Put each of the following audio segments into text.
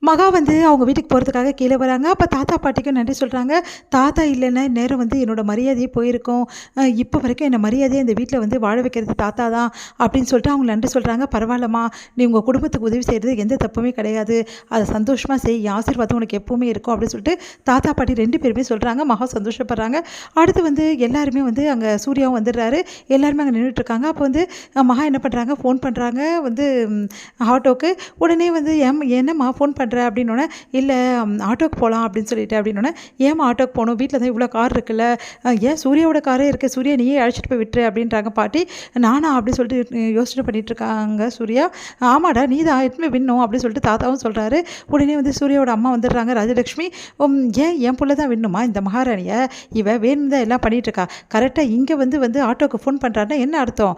மகா வந்து அவங்க வீட்டுக்கு போகிறதுக்காக கீழே வராங்க. அப்போ தாத்தா பாட்டிக்கும் நன்றி சொல்கிறாங்க. தாத்தா இல்லைன்னா நேரம் வந்து என்னோட மரியாதையே போயிருக்கும். இப்போ வரைக்கும் என்னை மரியாதையை இந்த வீட்டில் வந்து வாழ வைக்கிறது தாத்தா தான் அப்படின்னு சொல்லிட்டு அவங்க நன்றி சொல்கிறாங்க. பரவாயில்லம்மா, நீ உங்கள் குடும்பத்துக்கு உதவி செய்கிறது எந்த தப்புமே கிடையாது, அதை சந்தோஷமாக செய், என் ஆசீர்வாதம் உனக்கு எப்பவுமே இருக்கும் அப்படின்னு சொல்லிட்டு தாத்தா பாட்டி 2 பேருமே சொல்கிறாங்க. மகா சந்தோஷப்படுறாங்க. அடுத்து வந்து எல்லாருமே வந்து அங்கே சூர்யாவும் வந்துடுறாரு. எல்லாருமே அங்கே நின்றுட்டுருக்காங்க. அப்போ வந்து மகா என்ன பண்ணுறாங்க, ஃபோன் பண்ணுறாங்க வந்து ஆட்டோக்கு. உடனே வந்து என்னம்மா ஃபோன் பண்ணுற அப்படின்னோடனே, இல்லை ஆட்டோக்கு போகலாம் அப்படின்னு சொல்லிட்டு அப்படின்னோடனே, ஏம்மா ஆட்டோக்கு போகணும், வீட்டில் தான் இவ்வளோ கார் இருக்குல்ல, ஏன் சூர்யாவோட காரே இருக்குது, சூர்யா நீயே அழைச்சிட்டு போய் விட்டுரு அப்படின்றாங்க பாட்டி. நானா அப்படின்னு சொல்லிட்டு யோசனை பண்ணிகிட்ருக்காங்க சூர்யா. ஆமாடா நீ தான் எட்டுமே வின்னும் அப்படின்னு சொல்லிட்டு தாத்தாவும் சொல்கிறாரு. உடனே வந்து சூர்யாவோட அம்மா வந்துடுறாங்க, ராஜலக்ஷ்மி. ஏன் என் பிள்ளை தான் வின்னுமா, இந்த மகாராணியை இவ வேணும் தான் எல்லாம் பண்ணிகிட்ருக்கா, கரெக்டாக இங்கே வந்து ஆட்டோக்கு ஃபோன் பண்ணுறாருன்னா என்ன அர்த்தம்,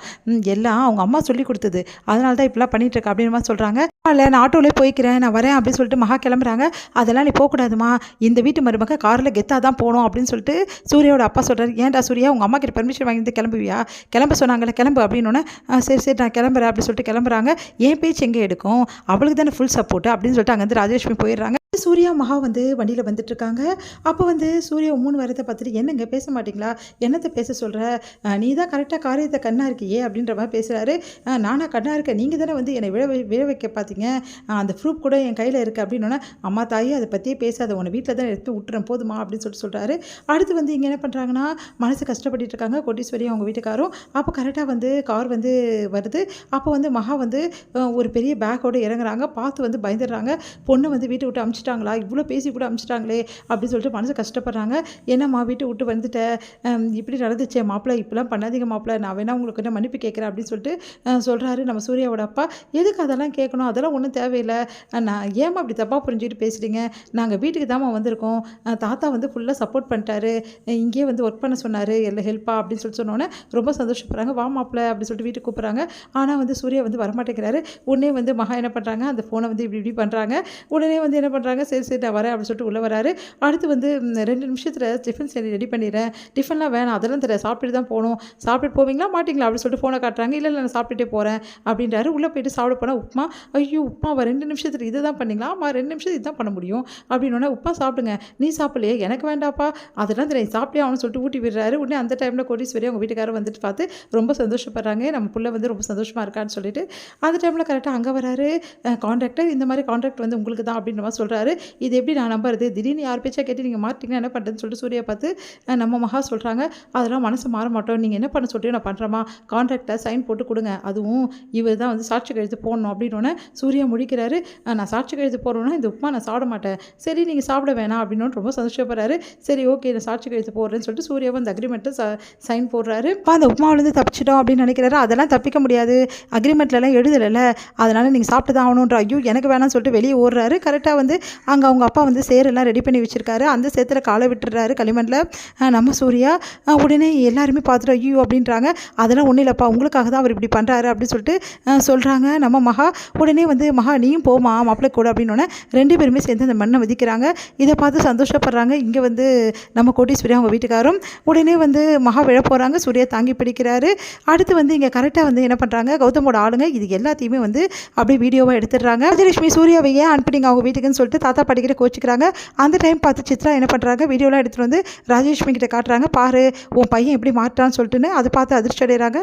எல்லாம் அவங்க அம்மா சொல்லி கொடுத்தது, அதனால தான் இப்படிலாம் பண்ணிகிட்ருக்கா அப்படின்னு சொல்கிறாங்க. இல்லை நான் ஆட்டோவிலே போய்க்கிறேன், நான் வரேன் அப்படின்னு சொல்லிட்டு மகா கிளம்புறாங்க. அதெல்லாம் நீ போகக்கூடாதுமா, இந்த வீட்டு மருமக காரில் கெத்தாக தான் போகணும் அப்படின்னு சொல்லிட்டு சூர்யாவோட அப்பா சொல்கிறார். ஏன்டா சூர்யா, உங்கள் அம்மா கிட்ட பர்மிஷன் வாங்கிட்டு கிளம்புவியா, கிளம்ப சொன்னாங்களே கிளம்பு அப்படின்னோடனே, சரி சரி நான் கிளம்புறேன் அப்படின்னு சொல்லிட்டு கிளம்புறாங்க. என் பேச்சு எங்கே எடுக்கும், அவளுக்கு தானே ஃபுல் சப்போர்ட் அப்படின்னு சொல்லிட்டு அங்கேருந்து ராஜலட்சுமி போயிடுறாங்க. சூர்யா மகா வந்து வண்டியில் வந்துட்டுருக்காங்க. அப்போ வந்து சூர்யா 3 வரத்தை பார்த்துட்டு, என்னங்க பேச மாட்டிங்களா, என்னத்தை பேச சொல்கிற, நீ தான் கரெக்டாக காரியத்தை கண்ணா இருக்கியே அப்படின்ற மாதிரி பேசுகிறாரு. நானாக கண்ணா இருக்கேன், நீங்கள் தானே வந்து என்னை விழ வைக்க பார்த்தீங்க, அந்த ப்ரூஃப் கூட என் கையில் இருக்குது அப்படின்னோன்னா, அம்மா தாயே அதை பற்றியே பேசாத, உன்னை வீட்டில் தான் எடுத்து விட்டுறேன் போதுமா அப்படின்னு சொல்கிறாரு. அடுத்து வந்து இங்கே என்ன பண்ணுறாங்கன்னா, மனசு கஷ்டப்பட்டு இருக்காங்க கோட்டீஸ்வரி அவங்க வீட்டுக்காரும். அப்போ கரெக்டாக வந்து கார் வந்து வருது. அப்போ வந்து மகா வந்து ஒரு பெரிய பேக்கோடு இறங்குறாங்க. பார்த்து வந்து பயந்துடுறாங்க. பொண்ணு வந்து வீட்டை விட்டு அமிச்சிட்டாங்களா, இவ்வளோ பேசி கூட அமிச்சிட்டாங்களே அப்படின்னு சொல்லிட்டு மனசு கஷ்டப்படுறாங்க. என்னம்மா வீட்டை விட்டு வந்துட்டேன், இப்படி நடந்துச்சே மாப்பிள்ளை, இப்படிலாம் பண்ணாதீங்க மாப்பிள்ளை, நான் வேணா உங்களுக்கு என்ன மன்னிப்பு கேட்குறேன் அப்படின்னு சொல்லிட்டு சொல்கிறாரு நம்ம சூர்யாவோட அப்பா. எதுக்கு அதெல்லாம் கேட்கணும், அதெல்லாம் ஒன்றும் தேவையில்லை, நான் ஏமா அப்படி தப்பாக புரிஞ்சுக்கிட்டு பேசுகிறீங்க, நாங்கள் வீட்டுக்கு தாம்மா வந்திருக்கோம், தாத்தா வந்து ஃபுல்லாக சப்போர்ட் பண்ணிட்டாரு, இங்கேயே வந்து ஒர்க் பண்ண சொன்னார் எல்லாம் ஹெல்ப்பா அப்படின்னு சொல்லிட்டு சொன்னோன்னே ரொம்ப சந்தோஷப்படுறாங்க. வா மாப்பிள்ளை அப்படின்னு சொல்லிட்டு வீட்டுக்கு கூப்பிட்றாங்க. ஆனால் வந்து சூர்யா வந்து வரமாட்டேங்கிறாரு. உடனே வந்து மகா என்ன பண்ணுறாங்க, அந்த ஃபோனை வந்து இப்படி பண்ணுறாங்க. உடனே வந்து என்ன பண்ணுறாங்க, சரி சரி நான் வரேன் அப்படின்னு சொல்லிட்டு உள்ளே வராரு. அடுத்து வந்து 2 நிமிஷத்தில் டிஃபன் சரி ரெடி பண்ணிடுறேன், டிஃபன்லாம் வேணாம் அதெல்லாம் தெரியல, சாப்பிட்டு தான் போகணும், சாப்பிட்டு போவீங்களா மாட்டிங்களா அப்படின்னு சொல்லிட்டு ஃபோனை காட்டுறாங்க. இல்லை நான் சாப்பிட்டுட்டே போகிறேன் அப்படின்றாரு. உள்ளே போயிட்டு சாப்பிட போனால் உப்புமா. ஐயோ உப்புமாவை 2 நிமிஷத்தில் இதை தான் பண்ணிங்களா, ஆமாம் 2 நிமிஷம் இதுதான் பண்ண முடியும் அப்படின்னோடனே, உப்புமா சாப்பிடுங்க, நீ சாப்பிடலையே, எனக்கு வேண்டாப்பா, அதெல்லாம் தெரியும் சாப்பிட்டே அவனு சொல்லிட்டு ஊட்டி விடுறாரு. உடனே அந்த டைமில் கோடீஸ்வரி அவங்க வீட்டுக்காரர் வந்துட்டு பார்த்து ரொம்ப சந்தோஷப்படுறாங்க, நம்ம பிள்ளை வந்து ரொம்ப சந்தோஷமாக இருக்கான்னு சொல்லிட்டு. அந்த டைமில் கரெக்டாக அங்கே வராரு கான்ட்ராக்டர். இந்த மாதிரி கான்ட்ராக்ட் வந்து உங்களுக்கு தான் அப்படின்ற மாதிரி சொல்கிறாரு. இது எப்படி நான் நம்புறது, திடீர்னு யார் பேச்சா கேட்டு நீங்கள் மாட்டிங்கன்னா என்ன பண்ணுறதுன்னு சொல்லிட்டு சூர்யா பார்த்து நம்ம மகா சொல்கிறாங்க. அதெல்லாம் மனசு மாற மாட்டோம், நீங்கள் என்ன பண்ண சொல்லிட்டு நான் பண்ணுறேம்மா, கான்ட்ராக்டில் சைன் போட்டு கொடுங்க, அதுவும் இவர் தான் வந்து சாட்சி கழுத்து போடணும் அப்படின்னோடனே சூர்யா முடிக்கிறாரு. நான் சாட்சி கழுத்து போடுறோன்னா இந்த உப்புமா நான் சாப்பிட மாட்டேன், சரி நீங்கள் சாப்பிட வேணாம் அப்படின்னு ரொம்ப சந்தோஷப்படுறாரு. சரி ஓகே நான் சாட்சி கழுத்து போடுறேன்னு சொல்லிட்டு சூர்யாவும் அந்த அக்ரிமெண்ட்டை சைன் போடுறாரு. அந்த உப்புமாவிலேருந்து தப்பிச்சிட்டோம் அப்படின்னு நினைக்கிறாரு. அதெல்லாம் தப்பிக்க முடியாது, அக்ரிமெண்ட்லலாம் எழுதலை, அதனால் நீங்கள் சாப்பிட்டு தான் ஆகணுன்ற. ஐயோ எனக்கு வேணாம்னு சொல்லிட்டு வெளியே ஓடுறாரு. கரெக்டாக வந்து அங்கே அவங்க அப்பா வந்து சேரெல்லாம் ரெடி பண்ணி வச்சுருக்காரு. அந்த சேத்துல காலை விட்டுறாரு களிமண்ணில் நம்ம சூர்யா. உடனே எல்லாருமே பார்த்துட்டு ஐயோ அப்படின்றாங்க. அதெல்லாம் ஒன்றும் இல்லைப்பா, உங்களுக்காக தான் அவர் இப்படி பண்ணுறாரு அப்படின்னு சொல்லிட்டு சொல்கிறாங்க நம்ம மகா. உடனே வந்து மகா நீயும் போமா மாப்பிள்ளை கூட அப்படின்னோடனே 2 பேருமே சேர்ந்து அந்த மண்ணை விதிக்கிறாங்க. இதை பார்த்து சந்தோஷப்படுறாங்க. இங்கே வந்து நம்ம கோட்டீஸ்வரி அவங்க வீட்டுக்காரும். உடனே வந்து மகா விழ போகிறாங்க, சூர்யா தாங்கி பிடிக்கிறாரு. அடுத்து வந்து இங்கே கரெக்டாக வந்து என்ன பண்ணுறாங்க, கௌதமோட ஆளுங்க இது எல்லாத்தையுமே வந்து அப்படியே வீடியோவாக எடுத்துடுறாங்க. ராஜலட்சுமி சூர்யாவை ஏன் அனுப்பிட்டீங்க அவங்க வீட்டுக்குன்னு சொல்லிட்டு தாத்தா படிக்கிற கோச்சிக்கிறாங்க. அந்த டைம் பார்த்து சித்ரா என்ன பண்ணுறாங்க, வீடியோலாம் எடுத்துகிட்டு வந்து ராஜலட்சுமி கிட்ட காட்டுறாங்க. பாரு உன் பையன் எப்படி மாட்டான்னு சொல்லிட்டுன்னு அதை பார்த்து அதிர்ச்சி அடைகிறாங்க.